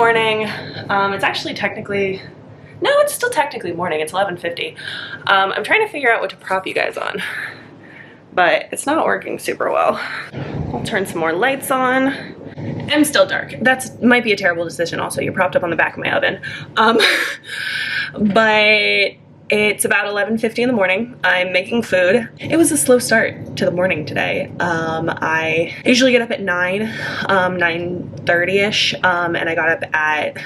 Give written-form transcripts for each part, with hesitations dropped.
morning. It's actually technically, no, it's still technically morning. It's 11:50. I'm trying to figure out what to prop you guys on, but it's not working super well. I'll turn some more lights on. I'm still dark. That's might be a terrible decision also. You're propped up on the back of my oven. But it's about 11:50 in the morning. I'm making food. It was a slow start to the morning today. I usually get up at 9:30ish, and I got up at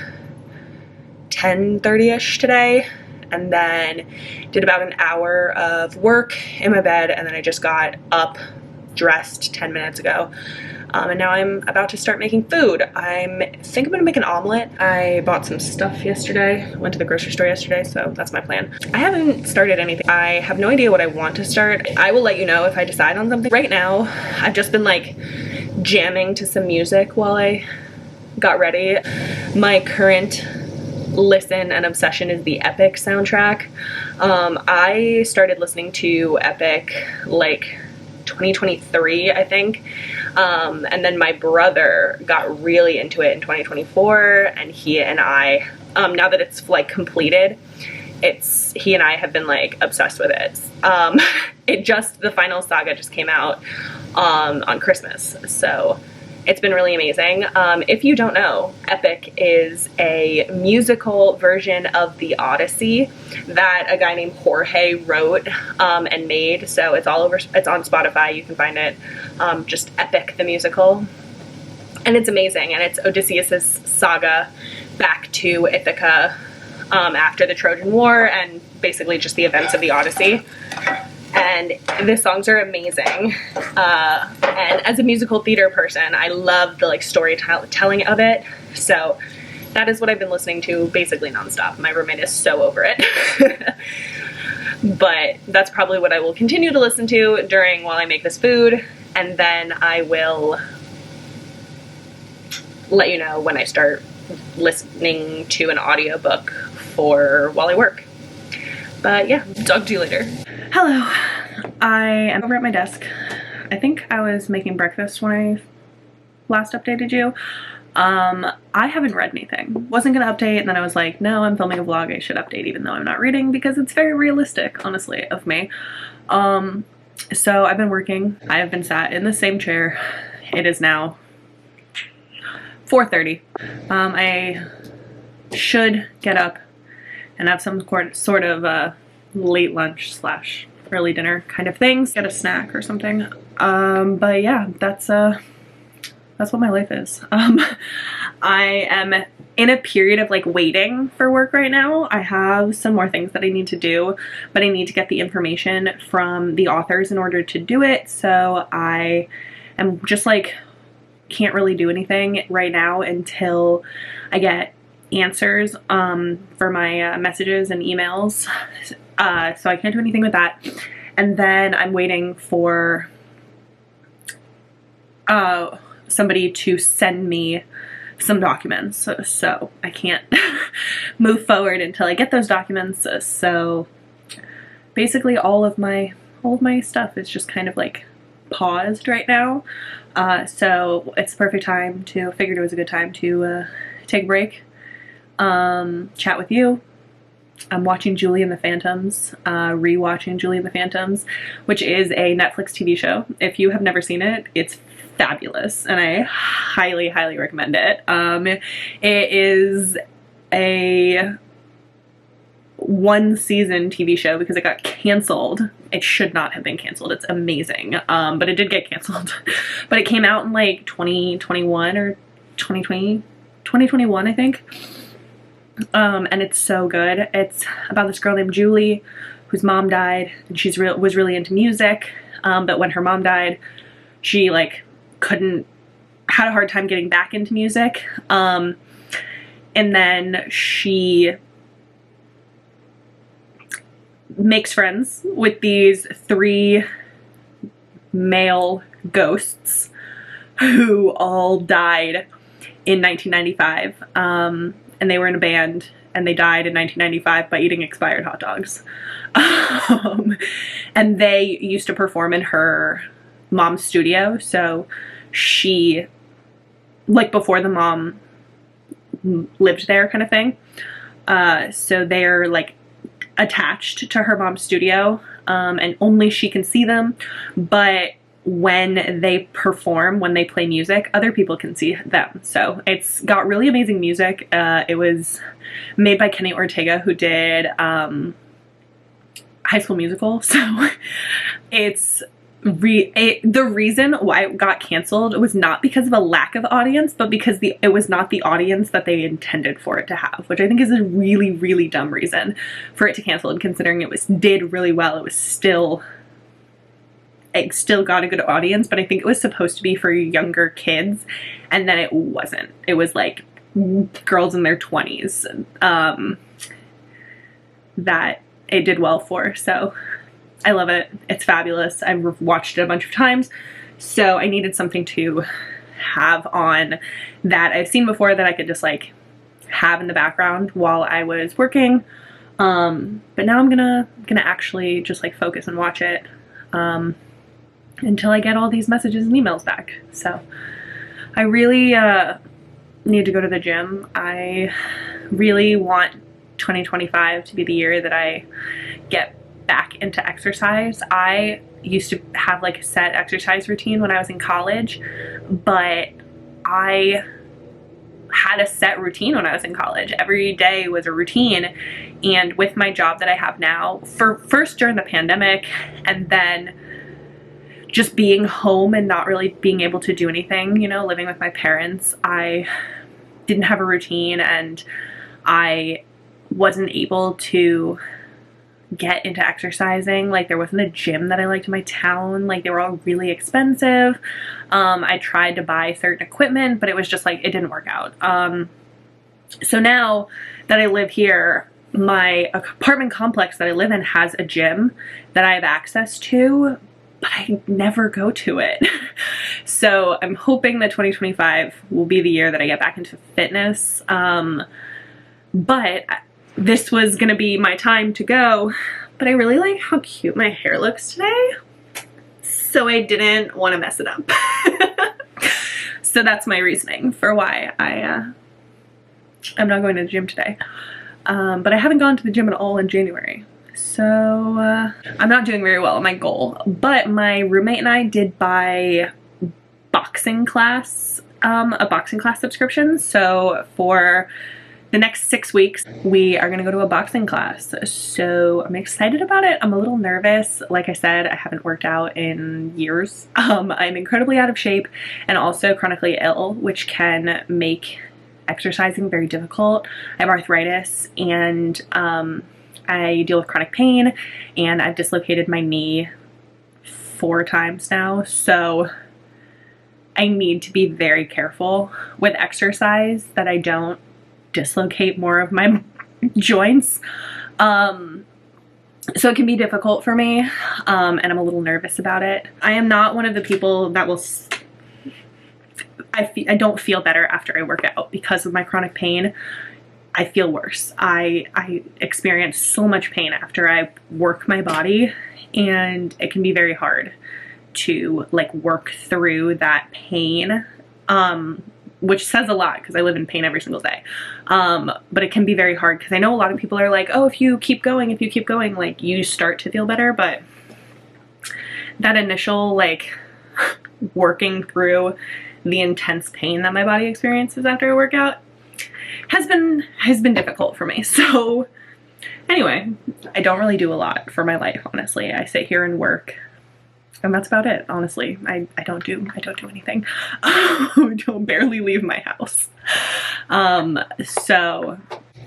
10:30ish today, and then did about an hour of work in my bed, and then I just got up, dressed 10 minutes ago. And now I'm about to start making food. I think I'm gonna make an omelet. I bought some stuff yesterday. Went to the grocery store yesterday, so that's my plan. I haven't started anything. I have no idea what I want to start. I will let you know if I decide on something. Right now, I've just been like jamming to some music while I got ready. My current listen and obsession is the Epic soundtrack. I started listening to Epic like 2023, I think. And then my brother got really into it in 2024, and he and I, now that it's like completed, he and I have been like obsessed with it. The final saga just came out on Christmas, so it's been really amazing. If you don't know, Epic is a musical version of the Odyssey that a guy named Jorge wrote and made. So it's all over, it's on Spotify. You can find it, just Epic the musical. And it's amazing. And it's Odysseus's saga back to Ithaca after the Trojan War, and basically just the events of the Odyssey. And the songs are amazing. And as a musical theater person, I love the like storytelling of it. So that is what I've been listening to basically nonstop. My roommate is so over it. But that's probably what I will continue to listen to while I make this food. And then I will let you know when I start listening to an audiobook while I work. But yeah, talk to you later. Hello, I am over at my desk. I think I was making breakfast when I last updated you. I haven't read anything. Wasn't gonna update, and then I was like, no, I'm filming a vlog, I should update even though I'm not reading, because it's very realistic, honestly, of me. So I've been working. I have been sat in the same chair. It is now 4:30. I should get up and have some sort of late lunch slash early dinner kind of things. Get a snack or something. But yeah, that's what my life is. I am in a period of like waiting for work right now. I have some more things that I need to do, but I need to get the information from the authors in order to do it. So I am just like, can't really do anything right now until I get answers for my messages and emails. So I can't do anything with that. And then I'm waiting for somebody to send me some documents. So I can't move forward until I get those documents. So basically all of my stuff is just kind of like paused right now. So it's the perfect time to, figured it was a good time to take a break, chat with you. I'm watching Julie and the Phantoms, rewatching Julie and the Phantoms, which is a Netflix TV show. If you have never seen it, it's fabulous, and I highly, highly recommend it. It is a one-season TV show because it got canceled. It should not have been canceled. It's amazing, but it did get canceled. But it came out in like 2021 or 2021, I think. And it's so good. It's about this girl named Julie whose mom died, and she was really into music, but when her mom died, she like had a hard time getting back into music, and then she makes friends with these 3 male ghosts who all died in 1995. And they were in a band, and they died in 1995 by eating expired hot dogs. And they used to perform in her mom's studio, so she, like before the mom lived there kind of thing. So they're like attached to her mom's studio, and only she can see them. But when they perform, when they play music, other people can see them. So it's got really amazing music. It was made by Kenny Ortega, who did High School Musical. So it's the reason why it got canceled was not because of a lack of audience, but because it was not the audience that they intended for it to have, which I think is a really, really dumb reason for it to cancel. And considering it did really well, it still got a good audience, but I think it was supposed to be for younger kids, and then it wasn't. It was like girls in their 20s that it did well for. So I love it. It's fabulous. I've watched it a bunch of times, so I needed something to have on that I've seen before that I could just like have in the background while I was working. But now I'm gonna actually just like focus and watch it until I get all these messages and emails back. So I really need to go to the gym. I really want 2025 to be the year that I get back into exercise. I used to have like a set exercise routine when I was in college, but I had a set routine when I was in college. Every day was a routine. And with my job that I have now, first during the pandemic, and then just being home and not really being able to do anything, you know, living with my parents, I didn't have a routine, and I wasn't able to get into exercising. Like, there wasn't a gym that I liked in my town. Like, they were all really expensive. I tried to buy certain equipment, but it was just like, it didn't work out. So now that I live here, my apartment complex that I live in has a gym that I have access to, but I never go to it. So I'm hoping that 2025 will be the year that I get back into fitness. But this was gonna be my time to go, but I really like how cute my hair looks today, so I didn't want to mess it up. So that's my reasoning for why I'm not going to the gym today. But I haven't gone to the gym at all in January. So I'm not doing very well on my goal. But my roommate and I did buy a boxing class subscription. So for the next 6 weeks, we are going to go to a boxing class. So I'm excited about it. I'm a little nervous. Like I said, I haven't worked out in years. I'm incredibly out of shape and also chronically ill, which can make exercising very difficult. I have arthritis, and I deal with chronic pain, and I've dislocated my knee 4 times now. So I need to be very careful with exercise that I don't dislocate more of my joints. So it can be difficult for me, and I'm a little nervous about it. I am not one of the people that will I don't feel better after I work out because of my chronic pain. I feel worse. I experience so much pain after I work my body, and it can be very hard to like work through that pain, which says a lot because I live in pain every single day. But it can be very hard because I know a lot of people are like, oh, if you keep going, like you start to feel better. But that initial like working through the intense pain that my body experiences after a workout has been difficult for me. So anyway, I don't really do a lot for my life, honestly. I sit here and work, and that's about it, honestly. I don't do anything. I don't barely leave my house. So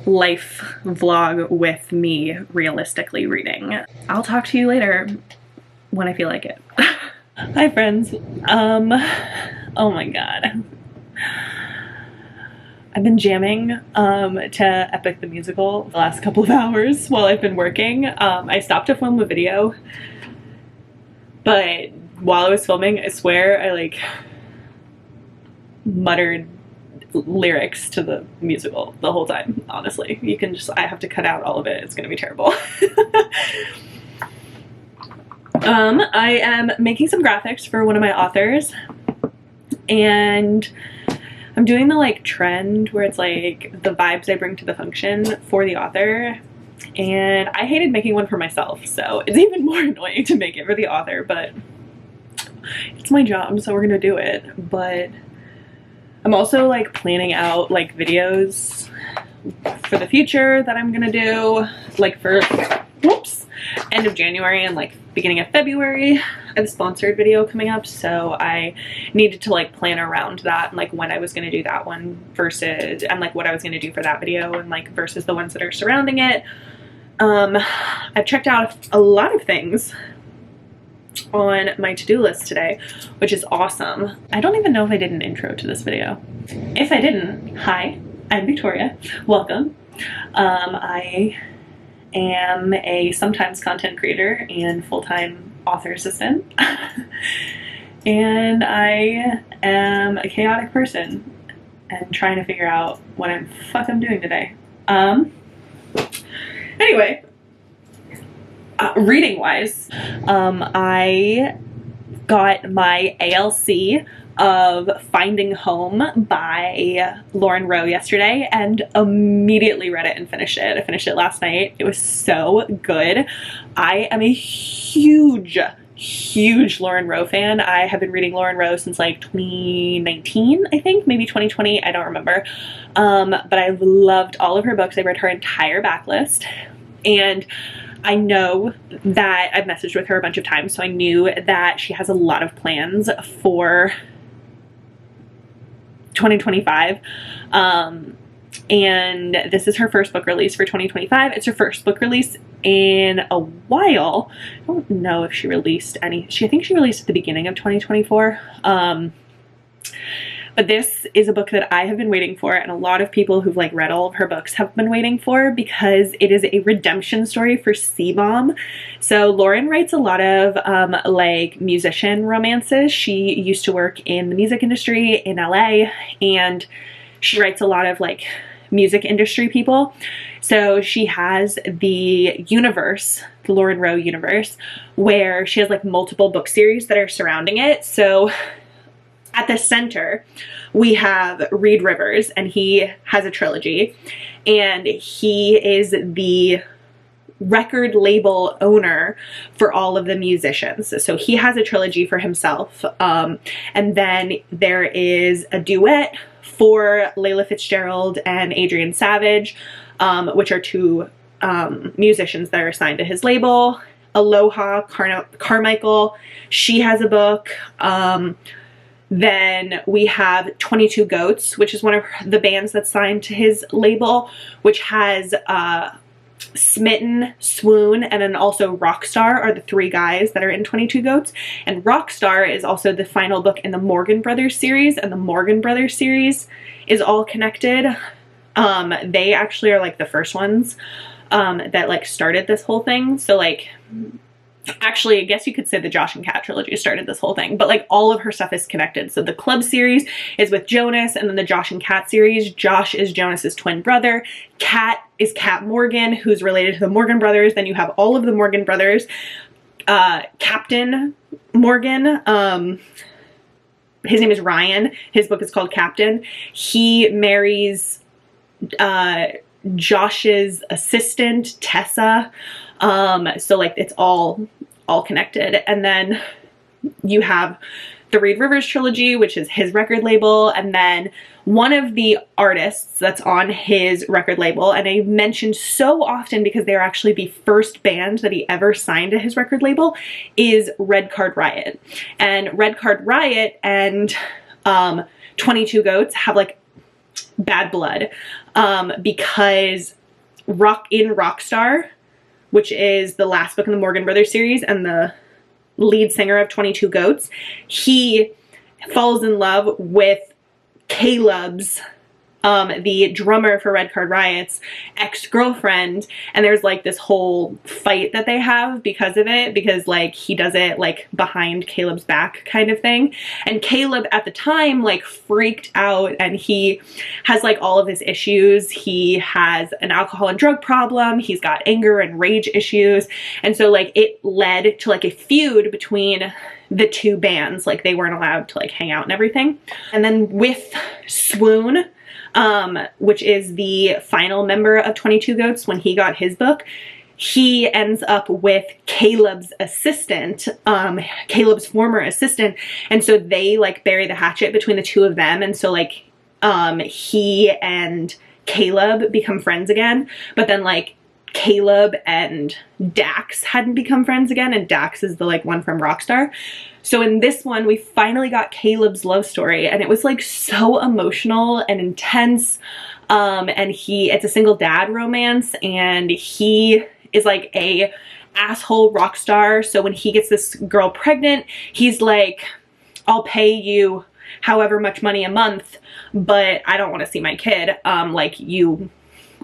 life vlog with me realistically reading. I'll talk to you later when I feel like it. Hi friends. Oh my god. I've been jamming to Epic the Musical the last couple of hours while I've been working. I stopped to film a video, but while I was filming, I swear I like muttered lyrics to the musical the whole time, honestly. I have to cut out all of it. It's gonna be terrible. I am making some graphics for one of my authors, and I'm I'm doing the like trend where it's like the vibes I bring to the function for the author, and I hated making one for myself, so it's even more annoying to make it for the author, but it's my job, so we're gonna do it. But I'm also like planning out like videos for the future that I'm gonna do, like for end of January and like beginning of February. I have a sponsored video coming up, so I needed to like plan around that and like when I was gonna do that one versus, and like what I was gonna do for that video and like versus the ones that are surrounding it. I've checked out a lot of things on my to-do list today, which is awesome. I don't even know if I did an intro to this video. If I didn't, hi, I'm Victoria. Welcome. I am a sometimes content creator and full-time author assistant. And I am a chaotic person and trying to figure out what the fuck I'm doing today. Anyway, reading wise, I got my ALC of Finding Home by Lauren Rowe yesterday and immediately read it and finished it. I finished it last night. It was so good. I am a huge Lauren Rowe fan. I have been reading Lauren Rowe since like 2019, I think, maybe 2020, I don't remember. But I've loved all of her books. I read her entire backlist, and I know that I've messaged with her a bunch of times, so I knew that she has a lot of plans for 2025. And this is her first book release for 2025. It's her first book release in a while. I don't know if she released any. I think she released at the beginning of 2024. But this is a book that I have been waiting for, and a lot of people who've like read all of her books have been waiting for, because it is a redemption story for C-Bomb. So Lauren writes a lot of like musician romances. She used to work in the music industry in LA, and she writes a lot of like music industry people. So she has the universe, the Lauren Rowe universe, where she has like multiple book series that are surrounding it. So at the center, we have Reed Rivers, and he has a trilogy, and he is the record label owner for all of the musicians. So he has a trilogy for himself. And then there is a duet for Layla Fitzgerald and Adrian Savage, which are two musicians that are assigned to his label. Aloha Carmichael, she has a book. Then we have 22 Goats, which is one of the bands that's signed to his label, which has Smitten, Swoon, and then also Rockstar are the three guys that are in 22 Goats. And Rockstar is also the final book in the Morgan Brothers series, and the Morgan Brothers series is all connected. They actually are like the first ones that like started this whole thing. So like, actually, I guess you could say the Josh and Kat trilogy started this whole thing, but like all of her stuff is connected. So the Club series is with Jonas, and then the Josh and Kat series, Josh is Jonas's twin brother. Kat is Kat Morgan, who's related to the Morgan brothers. Then you have all of the Morgan brothers. Captain Morgan, his name is Ryan. His book is called Captain. He marries Josh's assistant, Tessa. So like it's all connected. And then you have the Reed Rivers trilogy, which is his record label, and then one of the artists that's on his record label, and I mentioned so often because they're actually the first band that he ever signed to his record label, is Red Card Riot. And Red Card Riot and 22 Goats have like bad blood, because in Rockstar, which is the last book in the Morgan Brothers series and the lead singer of 22 Goats, he falls in love with Caleb's the drummer for Red Card Riot's ex-girlfriend, and there's like this whole fight that they have because of it, because like he does it like behind Caleb's back kind of thing, and Caleb at the time like freaked out, and he has like all of his issues. He has an alcohol and drug problem, he's got anger and rage issues, and so like it led to like a feud between the two bands. Like they weren't allowed to like hang out and everything. And then with Swoon, which is the final member of 22 Goats, when he got his book, he ends up with Caleb's assistant, Caleb's former assistant, and so they like bury the hatchet between the two of them, and so like he and Caleb become friends again, but then like Caleb and Dax hadn't become friends again, and Dax is the like one from Rockstar. So in this one, we finally got Caleb's love story, and it was like so emotional and intense. And it's a single dad romance, and he is like a asshole rock star. So when he gets this girl pregnant, he's like, I'll pay you however much money a month, but I don't want to see my kid. Like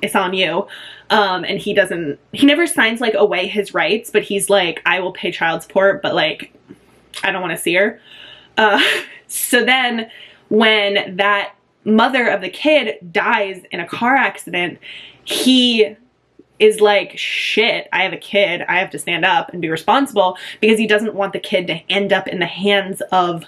it's on you. And he never signs like away his rights, but he's like, I will pay child support, but like, I don't want to see her. So then when that mother of the kid dies in a car accident, he is like, shit, I have a kid, I have to stand up and be responsible, because he doesn't want the kid to end up in the hands of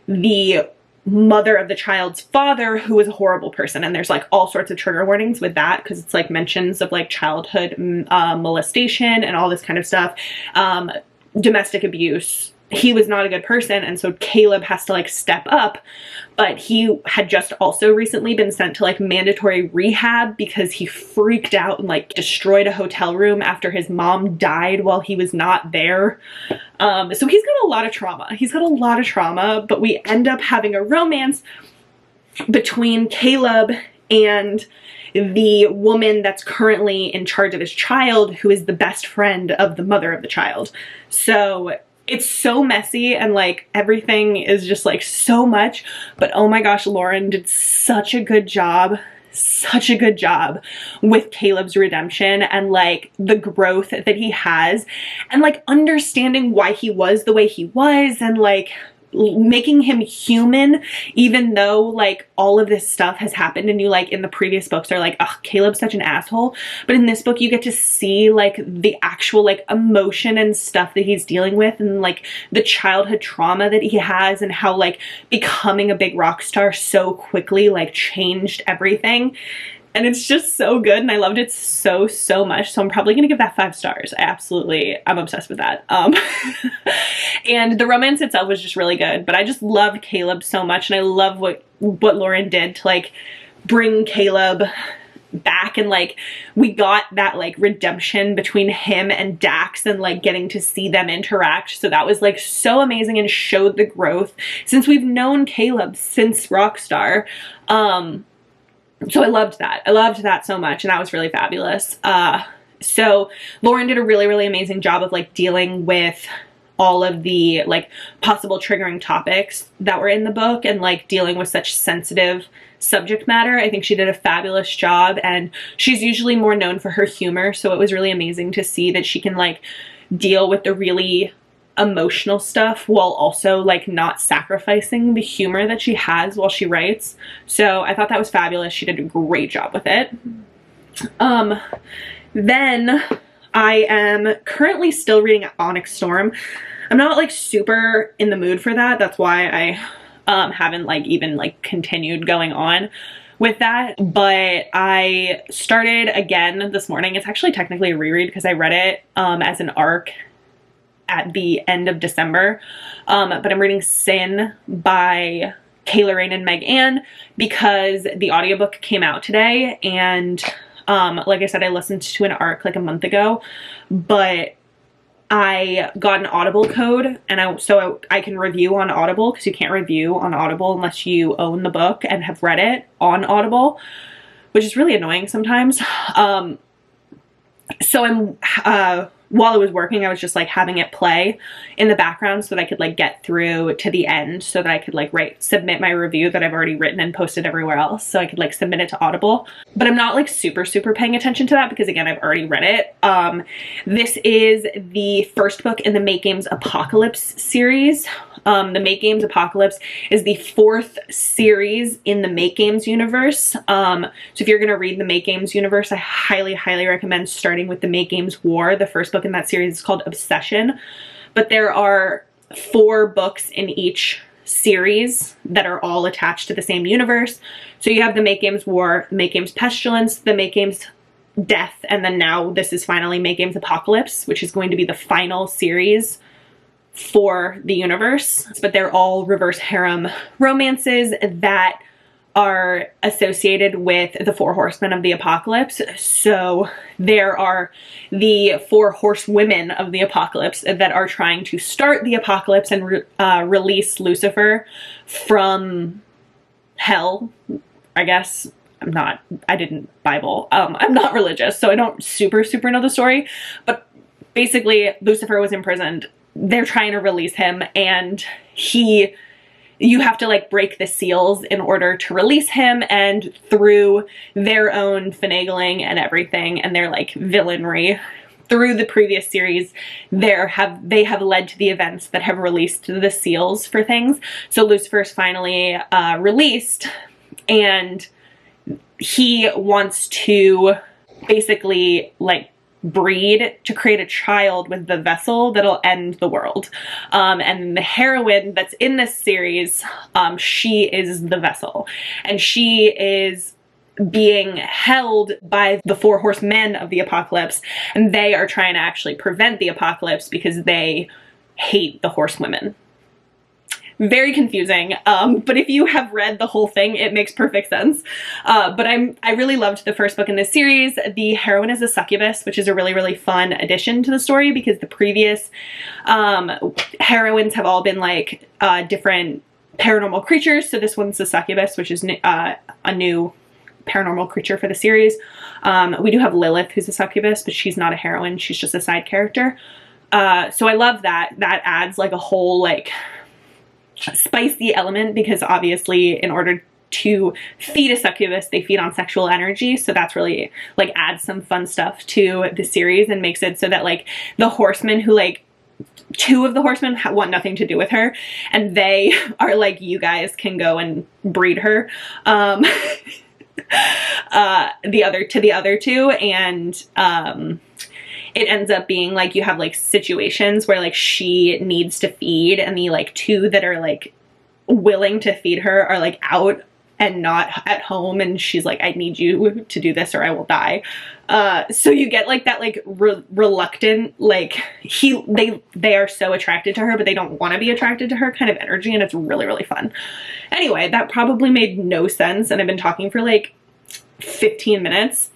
the mother of the child's father, who is a horrible person. And there's like all sorts of trigger warnings with that, because it's like mentions of like childhood molestation and all this kind of stuff, domestic abuse. He was not a good person, and so Caleb has to like step up, but he had just also recently been sent to like mandatory rehab because he freaked out and like destroyed a hotel room after his mom died while he was not there. So he's got a lot of trauma. But we end up having a romance between Caleb and the woman that's currently in charge of his child, who is the best friend of the mother of the child. So it's so messy, and like everything is just like so much, but oh my gosh, Lauren did such a good job with Caleb's redemption, and like the growth that he has, and like understanding why he was the way he was, and like making him human, even though like all of this stuff has happened, and you like in the previous books are like, oh, Caleb's such an asshole, but in this book you get to see like the actual like emotion and stuff that he's dealing with, and like the childhood trauma that he has, and how like becoming a big rock star so quickly like changed everything. And it's just so good, and I loved it so much. So I'm probably gonna give that 5 stars. I'm obsessed with that. And the romance itself was just really good, but I just loved Caleb so much, and I love what Lauren did to like bring Caleb back, and like we got that like redemption between him and Dax, and like getting to see them interact. So that was like so amazing, and showed the growth since we've known Caleb since Rockstar. So I loved that so much, and that was really fabulous. So Lauren did a really amazing job of like dealing with all of the like possible triggering topics that were in the book, and like dealing with such sensitive subject matter. I think she did a fabulous job, and she's usually more known for her humor, so it was really amazing to see that she can like deal with the really emotional stuff while also like not sacrificing the humor that she has while she writes. So I thought that was fabulous. She did a great job with it. Then I am currently still reading Onyx Storm. I'm not like super in the mood for that. That's why I haven't like even like continued going on with that, but I started again this morning. It's actually technically a reread because I read it as an arc at the end of December, but I'm reading Sin by Kayla Rain and Meg Ann because the audiobook came out today, and like I said, I listened to an arc like a month ago, but I got an Audible code, and so I can review on Audible, because you can't review on Audible unless you own the book and have read it on Audible, which is really annoying sometimes. So I'm while I was working, I was just like having it play in the background so that I could like get through to the end so that I could like submit my review that I've already written and posted everywhere else, so I could like submit it to Audible. But I'm not like super paying attention to that because again, I've already read it. This is the first book in the Make Games Apocalypse series. The Make Games Apocalypse is the 4th series in the Make Games universe. So if you're going to read the Make Games universe, I highly recommend starting with the Make Games War. The first book in that series is called Obsession, but there are 4 books in each series that are all attached to the same universe. So you have the Make Games War, the Make Games Pestilence, the Make Games Death, and then now this is finally Make Games Apocalypse, which is going to be the final series for the universe. But they're all reverse harem romances that are associated with the 4 horsemen of the apocalypse. So there are the 4 horsewomen of the apocalypse that are trying to start the apocalypse and release Lucifer from hell, I guess. I didn't Bible. I'm not religious, so I don't super know the story, but basically Lucifer was imprisoned. They're trying to release him, and you have to like break the seals in order to release him, and through their own finagling and everything and their like villainry through the previous series, they have led to the events that have released the seals for things. So Lucifer's finally released, and he wants to basically like breed to create a child with the vessel that'll end the world. And the heroine that's in this series, she is the vessel, and she is being held by the 4 horsemen of the apocalypse, and they are trying to actually prevent the apocalypse because they hate the horsewomen. Very confusing, but if you have read the whole thing, it makes perfect sense. But I really loved the first book in this series. The heroine is a succubus, which is a really fun addition to the story, because the previous heroines have all been like different paranormal creatures. So this one's a succubus, which is a new paranormal creature for the series. We do have Lilith, who's a succubus, but she's not a heroine. She's just a side character. So I love that. That adds like a whole like spicy element, because obviously in order to feed a succubus, they feed on sexual energy. So that's really like adds some fun stuff to the series and makes it so that like the horsemen who like 2 of the horsemen want nothing to do with her, and they are like, you guys can go and breed her. The other 2, and it ends up being like you have like situations where like she needs to feed, and the like 2 that are like willing to feed her are like out and not at home, and she's like, I need you to do this or I will die. So you get like that like reluctant, like they are so attracted to her but they don't want to be attracted to her kind of energy, and it's really fun. Anyway, that probably made no sense, and I've been talking for like 15 minutes.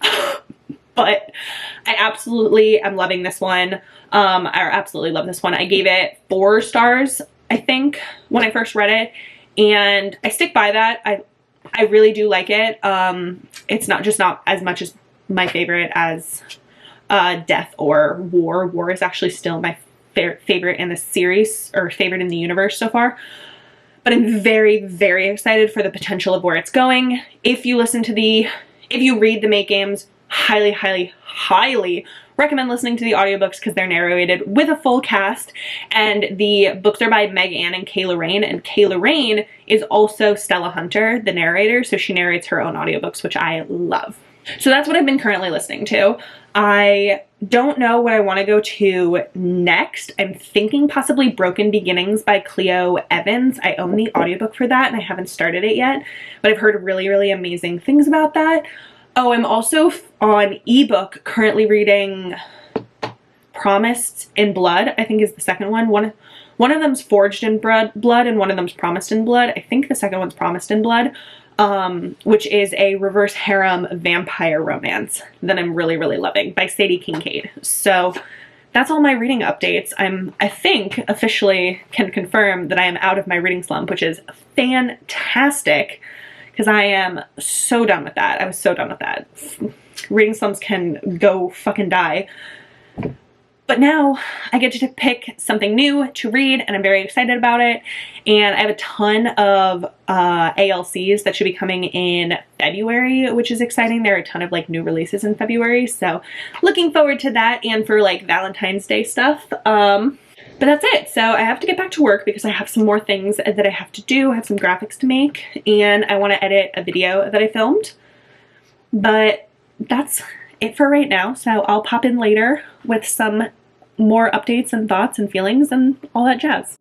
But I absolutely am loving this one. I absolutely love this one. I gave it 4 stars, I think, when I first read it, and I stick by that. I really do like it. It's not as much as my favorite as Death or War. War is actually still my favorite in the series, or favorite in the universe so far. But I'm very excited for the potential of where it's going. If you read the Make Games, highly recommend listening to the audiobooks, because they're narrated with a full cast, and the books are by Meg Ann and Kay Lorraine, and Kay Lorraine is also Stella Hunter, the narrator, so she narrates her own audiobooks, which I love. So that's what I've been currently listening to. I don't know what I want to go to next. I'm thinking possibly Broken Beginnings by Cleo Evans. I own the audiobook for that, and I haven't started it yet, but I've heard really amazing things about that. Oh, I'm also on ebook currently reading Promised in Blood, I think is the second one. One of them's Forged in Blood and one of them's Promised in Blood. I think the second one's Promised in Blood, which is a reverse harem vampire romance that I'm really loving, by Sadie Kincaid. So that's all my reading updates. I think officially can confirm that I am out of my reading slump, which is fantastic, because I am so done with that. I was so done with that. Reading slumps can go fucking die. But now I get to pick something new to read, and I'm very excited about it. And I have a ton of ALCs that should be coming in February, which is exciting. There are a ton of like new releases in February, so looking forward to that, and for like Valentine's Day stuff. But that's it. So I have to get back to work because I have some more things that I have to do. I have some graphics to make, and I want to edit a video that I filmed. But that's it for right now. So I'll pop in later with some more updates and thoughts and feelings and all that jazz.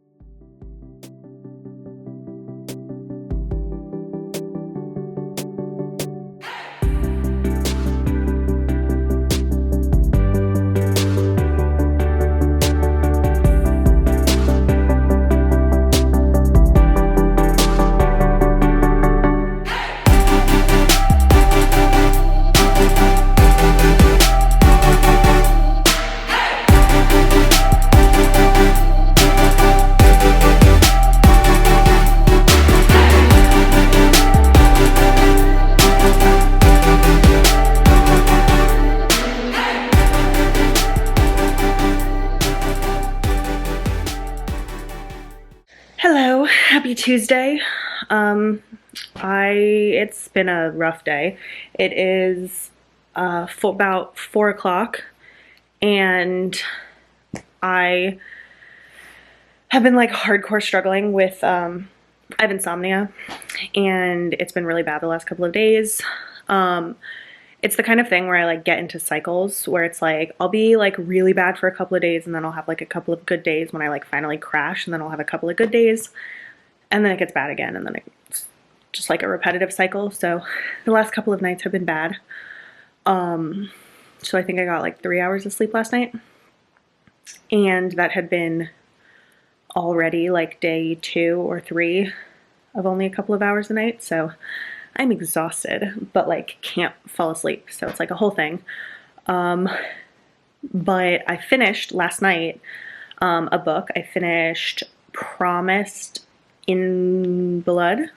Hello, happy Tuesday. It's been a rough day. It is about 4 o'clock, and I have been like hardcore struggling with I have insomnia, and it's been really bad the last couple of days. It's the kind of thing where I like get into cycles where it's like I'll be like really bad for a couple of days, and then I'll have like a couple of good days when I like finally crash, and then I'll have a couple of good days, and then it gets bad again, and then it's just like a repetitive cycle. So the last couple of nights have been bad. So I think I got like 3 hours of sleep last night, and that had been already like day 2 or 3 of only a couple of hours a night. So I'm exhausted, but like can't fall asleep. So it's like a whole thing. But I finished last night a book. I finished Promised in Blood.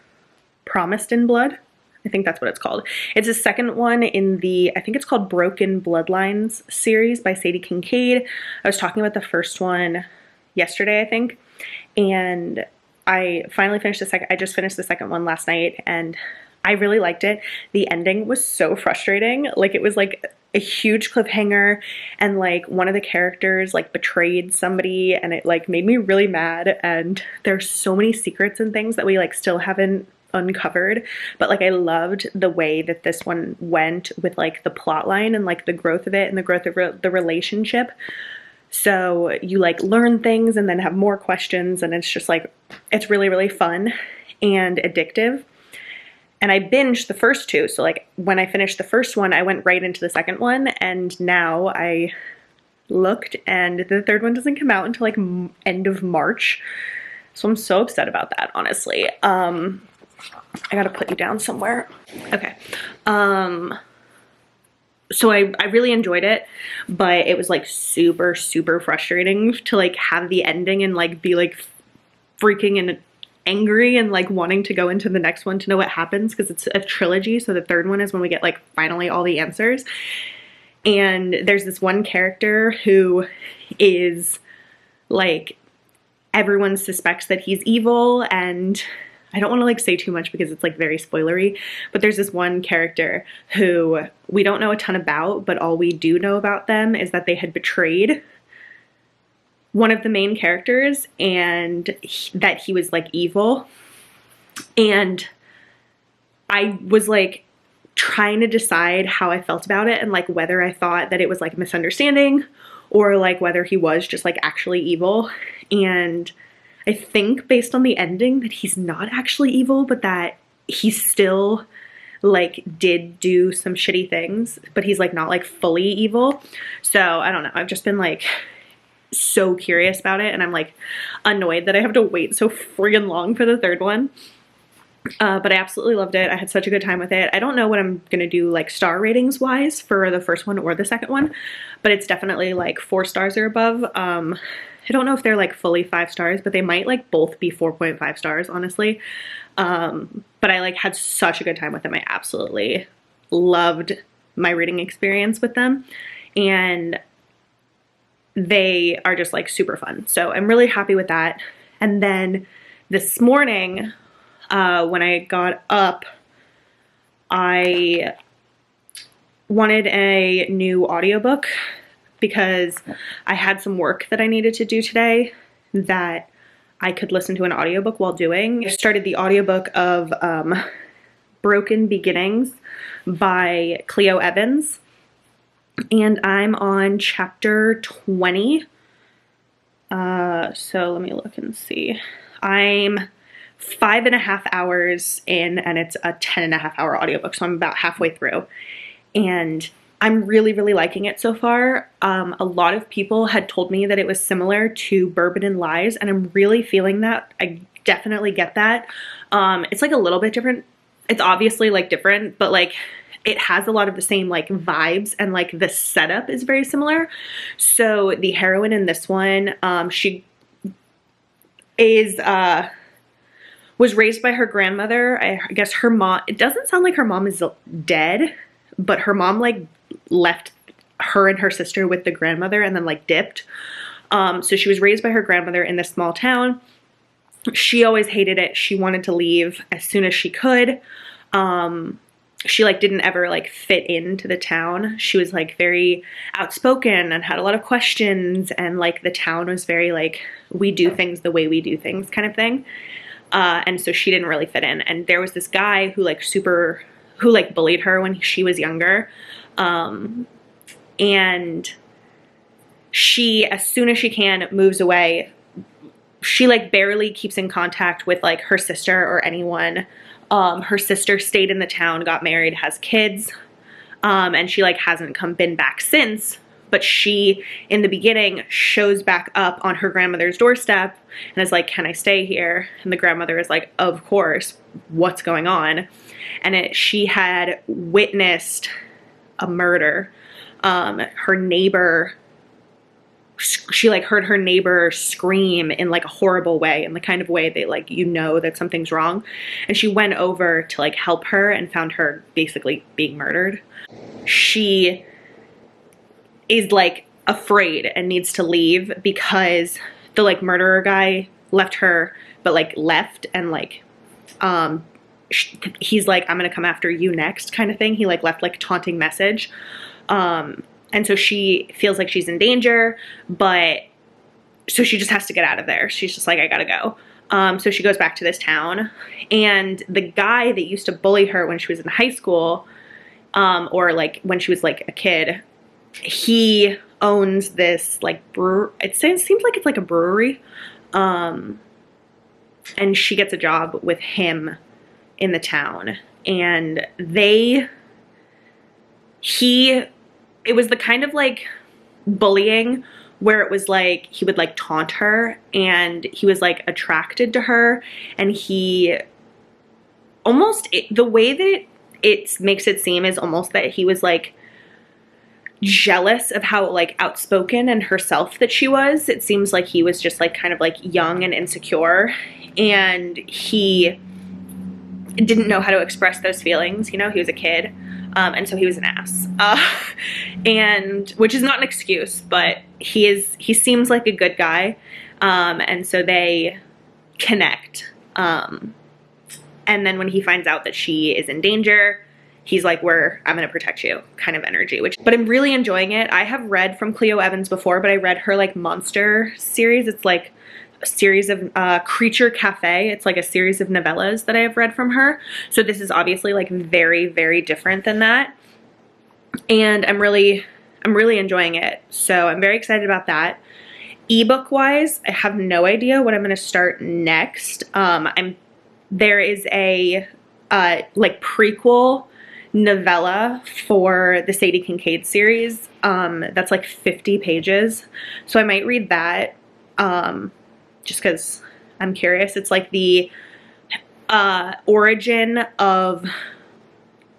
I think that's what it's called. It's the second one in the, I think it's called Broken Bloodlines series by Sadie Kincaid. I was talking about the first one yesterday, I think. And I finally finished I just finished the second one last night, and I really liked it. The ending was so frustrating. Like, it was like a huge cliffhanger, and like one of the characters like betrayed somebody, and it like made me really mad. And there's so many secrets and things that we like still haven't uncovered, but like I loved the way that this one went with like the plot line and like the growth of it and the growth of the relationship. So you like learn things and then have more questions, and it's just like, it's really, really fun and addictive. And I binged the first 2. So like when I finished the first one, I went right into the second one, and now I looked and the third one doesn't come out until like end of March. So I'm so upset about that, honestly. I gotta put you down somewhere. Okay. So I really enjoyed it, but it was like super, super frustrating to like have the ending and like be like freaking and angry and like wanting to go into the next one to know what happens, because it's a trilogy. So the third one is when we get like finally all the answers. And there's this one character who is like, everyone suspects that he's evil, and I don't want to like say too much because it's like very spoilery, but there's this one character who we don't know a ton about, but all we do know about them is that they had betrayed one of the main characters, and that he was like evil. And I was like trying to decide how I felt about it, and like whether I thought that it was like a misunderstanding or like whether he was just like actually evil. And I think based on the ending that he's not actually evil, but that he still like did do some shitty things, but he's like not like fully evil. So I don't know. I've just been like so curious about it, and I'm like annoyed that I have to wait so friggin' long for the third one. But I absolutely loved it. I had such a good time with it. I don't know what I'm gonna do like star ratings wise for the first one or the second one, but it's definitely like 4 stars or above. I don't know if they're like fully 5 stars, but they might like both be 4.5 stars, honestly. But I like had such a good time with them. I absolutely loved my reading experience with them. And they are just like super fun. So I'm really happy with that. And then this morning, when I got up, I wanted a new audiobook because I had some work that I needed to do today that I could listen to an audiobook while doing. I started the audiobook of Broken Beginnings by Cleo Evans, and I'm on chapter 20. So let me look and see. I'm 5.5 hours in, and it's a 10.5 hour audiobook, so I'm about halfway through. And I'm really, really liking it so far. A lot of people had told me that it was similar to Bourbon and Lies, and I'm really feeling that. I definitely get that. It's like a little bit different. It's obviously like different, but like it has a lot of the same like vibes, and like the setup is very similar. So the heroine in this one, she is was raised by her grandmother. I guess her mom, it doesn't sound like her mom is dead, but her mom like left her and her sister with the grandmother and then like dipped. So she was raised by her grandmother in this small town. She always hated it. She wanted to leave as soon as she could. She like didn't ever like fit into the town. She was like very outspoken and had a lot of questions, and like the town was very like, we do things the way we do things kind of thing. And so she didn't really fit in. And there was this guy who like bullied her when she was younger. And she, as soon as she can, moves away. She like barely keeps in contact with like her sister or anyone. Her sister stayed in the town, got married, has kids, and she like hasn't been back since. But she, in the beginning, shows back up on her grandmother's doorstep and is like, "Can I stay here?" And the grandmother is like, "Of course. What's going on?" And she had witnessed a murder. Her neighbor, she like heard her neighbor scream in like a horrible way, in the kind of way that like, you know that something's wrong. And she went over to like help her and found her basically being murdered. She is like afraid and needs to leave because the like murderer guy left her, but like left and like, he's like, "I'm gonna come after you next" kind of thing. He like left like taunting message. And so she feels like she's in danger, but so she just has to get out of there. She's just like, "I gotta go." So she goes back to this town, and the guy that used to bully her when she was in high school, or like when she was like a kid, he owns this like it seems like it's like a brewery. And she gets a job with him in the town, and it was the kind of like bullying where it was like he would like taunt her, and he was like attracted to her, and he almost, the way that it makes it seem is almost that he was like jealous of how like outspoken and herself that she was. It seems like he was just like kind of like young and insecure, and he didn't know how to express those feelings. You know, he was a kid. And so he was an ass, and which is not an excuse, but he seems like a good guy. And so they connect. And then when he finds out that she is in danger, he's like, I'm going to protect you kind of energy, but I'm really enjoying it. I have read from Cleo Evans before, but I read her like monster series. It's like a series of Creature Cafe. It's like a series of novellas that I have read from her. So this is obviously like very, very different than that. And I'm really enjoying it. So I'm very excited about that. Ebook wise, I have no idea what I'm going to start next. There is a like prequel novella for the Sadie Kincaid series that's like 50 pages. So I might read that. Just because I'm curious. It's like the origin of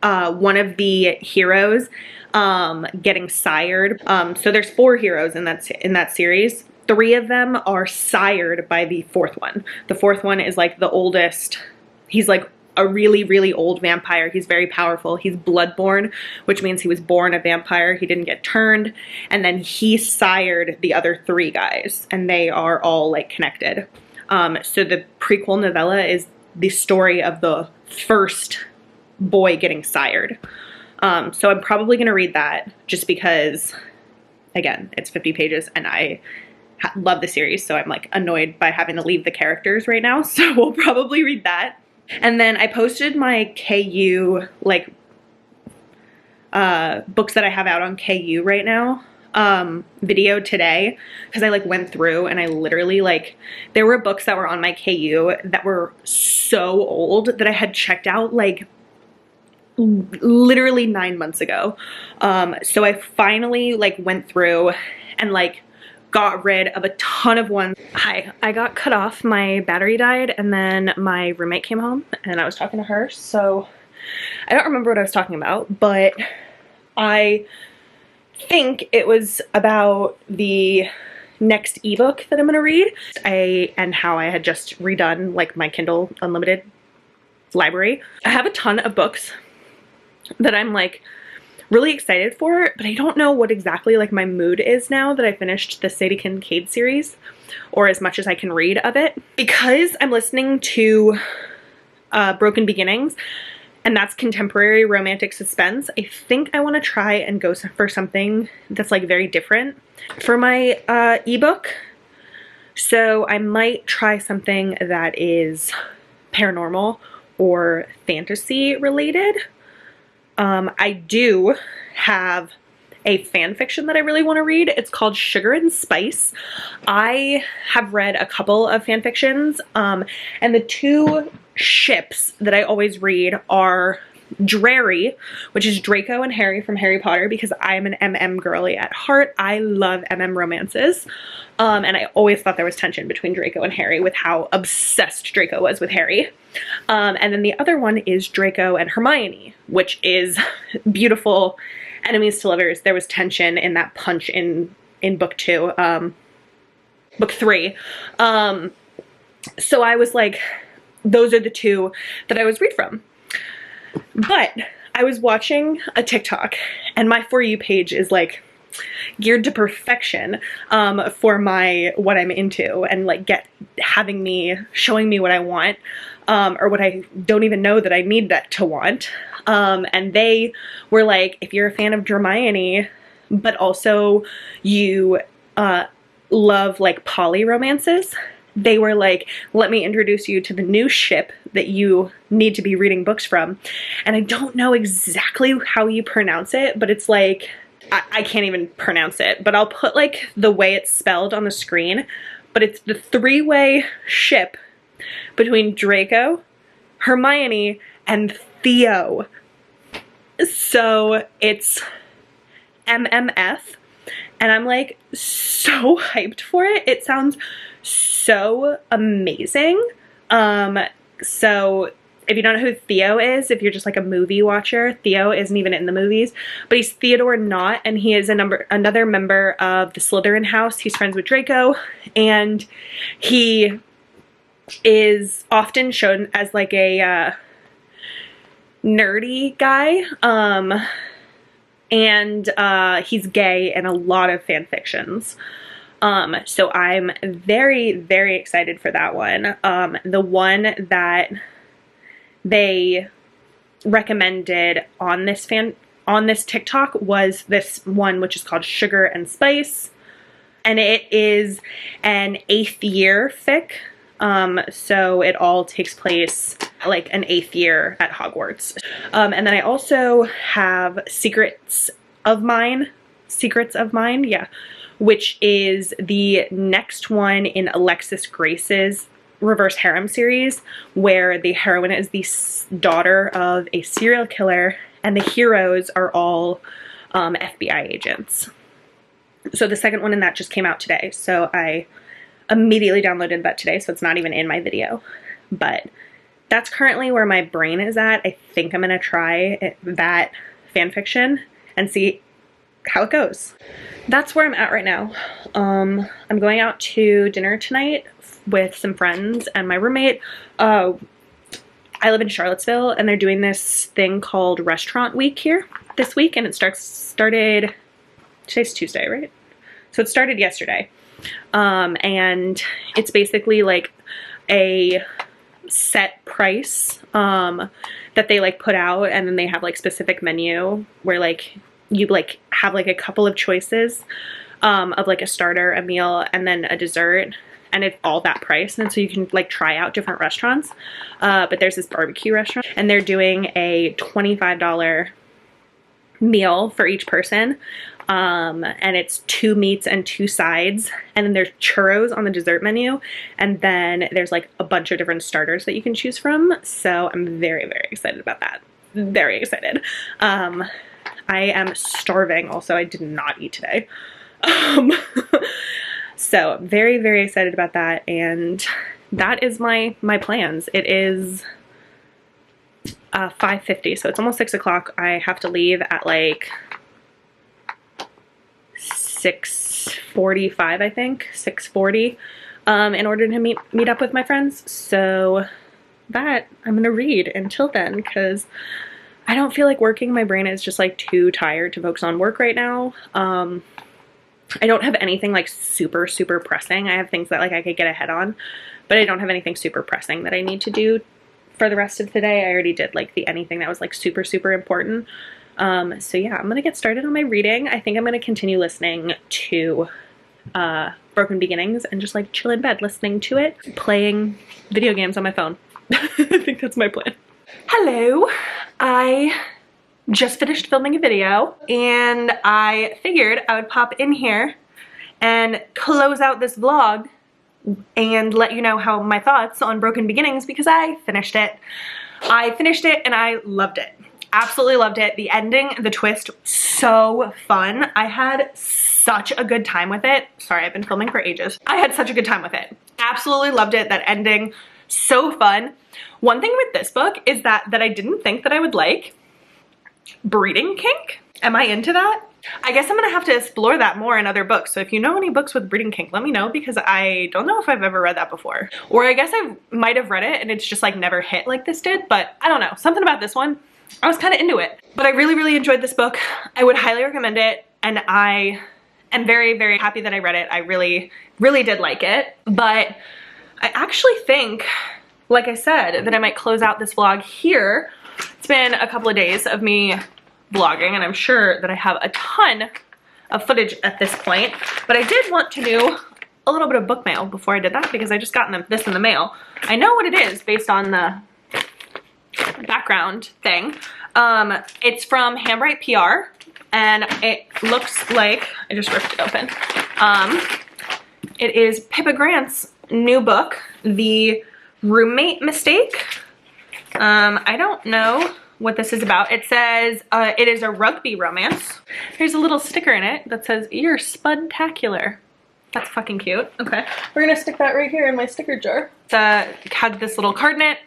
one of the heroes getting sired. So there's 4 heroes in that series. 3 of them are sired by the 4th one. The 4th one is like the oldest. He's like a really, really old vampire. He's very powerful. He's bloodborne, which means he was born a vampire. He didn't get turned. And then he sired the other 3 guys, and they are all like connected. So the prequel novella is the story of the first boy getting sired. So I'm probably going to read that just because, again, it's 50 pages and I love the series. So I'm like annoyed by having to leave the characters right now. So we'll probably read that. And then I posted my KU, like, books that I have out on KU right now, video today, because I like went through and I literally like, there were books that were on my KU that were so old that I had checked out like literally 9 months ago. So I finally like went through and like got rid of a ton of ones. I got cut off, my battery died, and then my roommate came home and I was talking to her, so I don't remember what I was talking about, but I think it was about the next ebook that I'm gonna read, and how I had just redone like my Kindle Unlimited library. I have a ton of books that I'm like really excited for, but I don't know what exactly like my mood is now that I finished the Sadie Kincaid series, or as much as I can read of it. Because I'm listening to Broken Beginnings, and that's contemporary romantic suspense, I think I want to try and go for something that's like very different for my ebook. So I might try something that is paranormal or fantasy related. I do have a fan fiction that I really want to read. It's called Sugar and Spice. I have read a couple of fan fictions, and the 2 ships that I always read are Drarry, which is Draco and Harry from Harry Potter, because I'm an MM girly at heart. I love MM romances. And I always thought there was tension between Draco and Harry with how obsessed Draco was with Harry. And then the other one is Draco and Hermione, which is beautiful. Enemies to lovers. There was tension in that punch in book 2, book 3. So I was like, those are the 2 that I was read from. But I was watching a TikTok, and my For You page is like geared to perfection for what I'm into, and like showing me what I want, or what I don't even know that I need that to want. And they were like, if you're a fan of Hermione, but also you love like poly romances, they were like, let me introduce you to the new ship that you need to be reading books from. And I don't know exactly how you pronounce it, but it's like, I can't even pronounce it, but I'll put like the way it's spelled on the screen. But it's the 3-way ship between Draco, Hermione, and Theo. So it's MMF, and I'm like so hyped for it. It sounds so amazing. So if you don't know who Theo is, if you're just like a movie watcher, Theo isn't even in the movies, but he's Theodore Nott, and he is another member of the Slytherin house. He's friends with Draco, and he is often shown as like a nerdy guy, and he's gay in a lot of fan fictions. So I'm very, very excited for that one. The one that they recommended on this TikTok was this one, which is called Sugar and Spice, and it is an 8th year fic. So it all takes place like an 8th year at Hogwarts. And then I also have Secrets of Mine, yeah, which is the next one in Alexis Grace's reverse harem series, where the heroine is the daughter of a serial killer and the heroes are all FBI agents. So the second one in that just came out today, so I immediately downloaded that today, so it's not even in my video. But that's currently where my brain is at. I think I'm gonna try that fanfiction and see how it goes. That's where I'm at right now. I'm going out to dinner tonight with some friends and my roommate. I I live in Charlottesville, and they're doing this thing called Restaurant Week here this week, and it started, today's Tuesday, right? So it started yesterday. And it's basically like a set price that they like put out, and then they have like specific menu where like you like have like a couple of choices of like a starter, a meal, and then a dessert, and it's all that price. And so you can like try out different restaurants, but there's this barbecue restaurant, and they're doing a $25 meal for each person, and it's 2 meats and 2 sides, and then there's churros on the dessert menu, and then there's like a bunch of different starters that you can choose from. So I'm very, very excited about that. Very excited. I am starving also. I did not eat today. So very, very excited about that, and that is my plans. It is 5:50, so it's almost 6 o'clock. I have to leave at like 6:45, I think, 6:40, in order to meet up with my friends. So that I'm gonna read until then, because I don't feel like working. My brain is just like too tired to focus on work right now. I don't have anything like super, super pressing. I have things that like I could get ahead on, but I don't have anything super pressing that I need to do for the rest of today. I already did like anything that was like super, super important. So yeah, I'm gonna get started on my reading. I think I'm gonna continue listening to Broken Beginnings and just like chill in bed listening to it, playing video games on my phone. I think that's my plan. Hello, I just finished filming a video, and I figured I would pop in here and close out this vlog and let you know how my thoughts on Broken Beginnings, because I finished it. I finished it and I loved it. Absolutely loved it. The ending, the twist, so fun. I had such a good time with it. Sorry, I've been filming for ages. I had such a good time with it. Absolutely loved it. That ending, so fun. One thing with this book is that I didn't think that I would like breeding kink. Am I into that? I guess I'm gonna have to explore that more in other books. So if you know any books with breeding kink, let me know, because I don't know if I've ever read that before. Or I guess I might have read it and it's just like never hit like this did, but I don't know. Something about this one, I was kind of into it. But I really, really enjoyed this book. I would highly recommend it, and I am very, very happy that I read it. I really, really did like it. But I actually think, like I said, that I might close out this vlog here. It's been a couple of days of me vlogging, and I'm sure that I have a ton of footage at this point, but I did want to do a little bit of book mail before I did that, because I just got this in the mail. I know what it is based on the background thing. It's from Handwrite PR, and it looks like, I just ripped it open. It is Pippa Grant's new book, The Roommate Mistake. I don't know what this is about. It says it is a rugby romance. There's a little sticker in it that says, "You're spudtacular." That's fucking cute. Okay, we're gonna stick that right here in my sticker jar. It had this little card in it.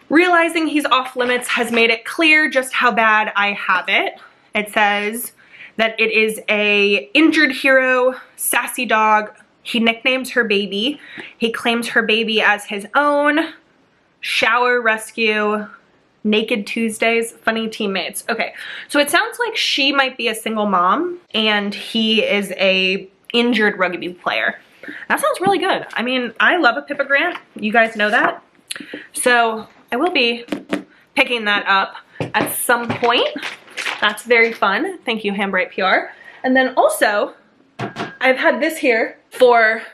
Realizing he's off limits has made it clear just how bad I have it. It says that it is a injured hero, sassy dog. He nicknames her baby. He claims her baby as his own. Shower rescue, naked Tuesdays, funny teammates. Okay, so it sounds like she might be a single mom and he is a injured rugby player. That sounds really good. I mean, I love a Pippa Grant. You guys know that. So I will be picking that up at some point. That's very fun. Thank you, Handwrite PR. And then also, I've had this here for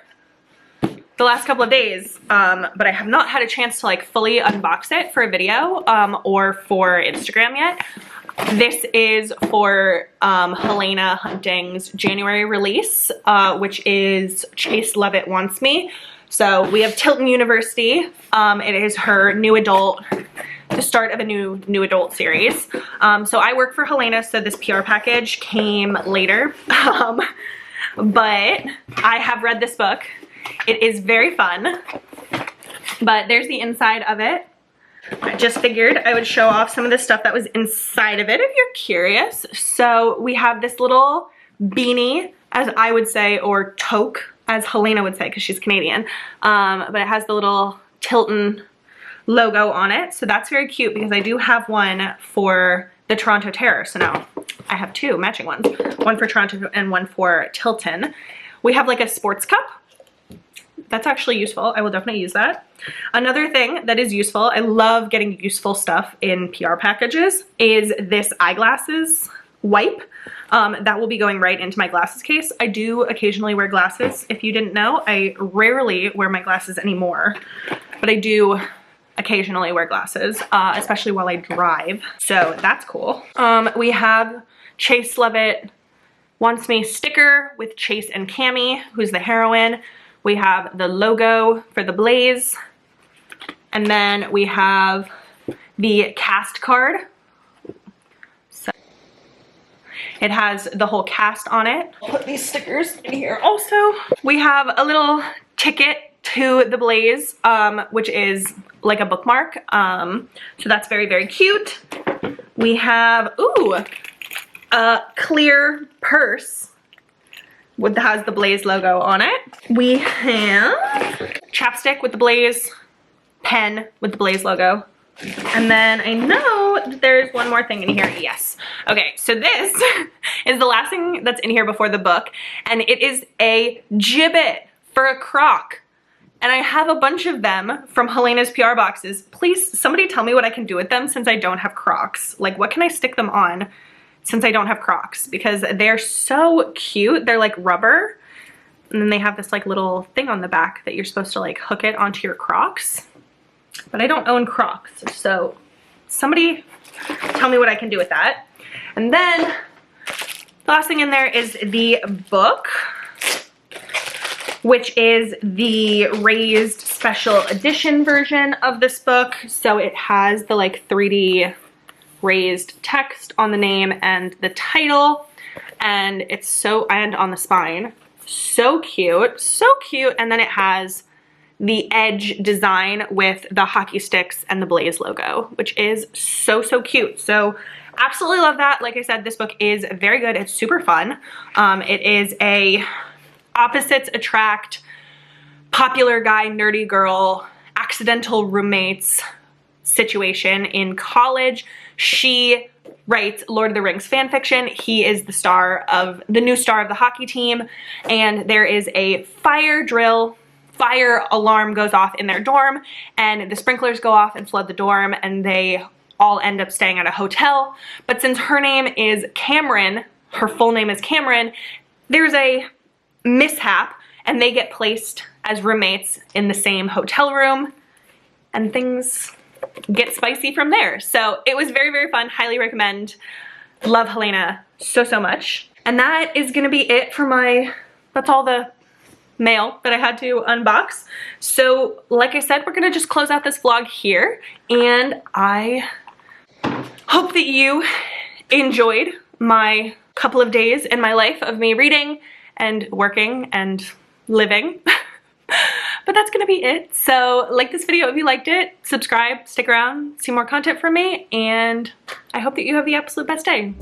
the last couple of days, but I have not had a chance to like fully unbox it for a video or for Instagram yet. This is for Helena Hunting's January release, which is Chase Levitt Wants Me. So we have Tilton University. It is her new adult, the start of a new adult series. So I work for Helena, so this PR package came later. But I have read this book. It is very fun, but there's the inside of it. I just figured I would show off some of the stuff that was inside of it if you're curious. So we have this little beanie, as I would say, or toque, as Helena would say, because she's Canadian. But it has the little Tilton logo on it. So that's very cute because I do have one for the Toronto Terror. So now I have two matching ones, one for Toronto and one for Tilton. We have like a sports cup. That's actually useful. I will definitely use that. Another thing that is useful, I love getting useful stuff in PR packages, is this eyeglasses wipe. That will be going right into my glasses case. I do occasionally wear glasses. If you didn't know, I rarely wear my glasses anymore, but I do occasionally wear glasses, especially while I drive. So that's cool. We have Chase Levitt Wants Me sticker with Chase and Cammy, who's the heroine. We have the logo for the Blaze. And then we have the cast card. So it has the whole cast on it. I'll put these stickers in here also. We have a little ticket to the Blaze, which is like a bookmark. So that's very, very cute. We have, ooh, a clear purse that has the Blaze logo on it. We have chapstick with the Blaze, pen with the Blaze logo. And then I know that there's one more thing in here. Yes. Okay, so this is the last thing that's in here before the book, and it is a gibbet for a crock. And I have a bunch of them from Helena's PR boxes. Please, somebody tell me what I can do with them since I don't have Crocs. Like, what can I stick them on since I don't have Crocs? Because they're so cute. They're like rubber. And then they have this like little thing on the back that you're supposed to like hook it onto your Crocs. But I don't own Crocs. So somebody tell me what I can do with that. And then the last thing in there is the book, which is the raised special edition version of this book. So it has the like 3D raised text on the name and the title, and it's so, and on the spine. So cute, so cute. And then it has the edge design with the hockey sticks and the Blaze logo, which is so, so cute. So absolutely love that. Like I said, this book is very good. It's super fun. It is a opposites attract, popular guy, nerdy girl, accidental roommates situation in college. She writes Lord of the Rings fan fiction. He is the new star of the hockey team, and there is a fire drill. Fire alarm goes off in their dorm, and the sprinklers go off and flood the dorm, and they all end up staying at a hotel. But since her name is Cameron, her full name is Cameron, there's a mishap and they get placed as roommates in the same hotel room, and things get spicy from there. So it was very, very fun. Highly recommend. Love Helena so, so much. And that is gonna be it for that's all the mail that I had to unbox. So like I said, we're gonna just close out this vlog here, and I hope that you enjoyed my couple of days in my life of me reading and working and living. But that's gonna be it. So like this video if you liked it, subscribe, stick around, see more content from me, and I hope that you have the absolute best day.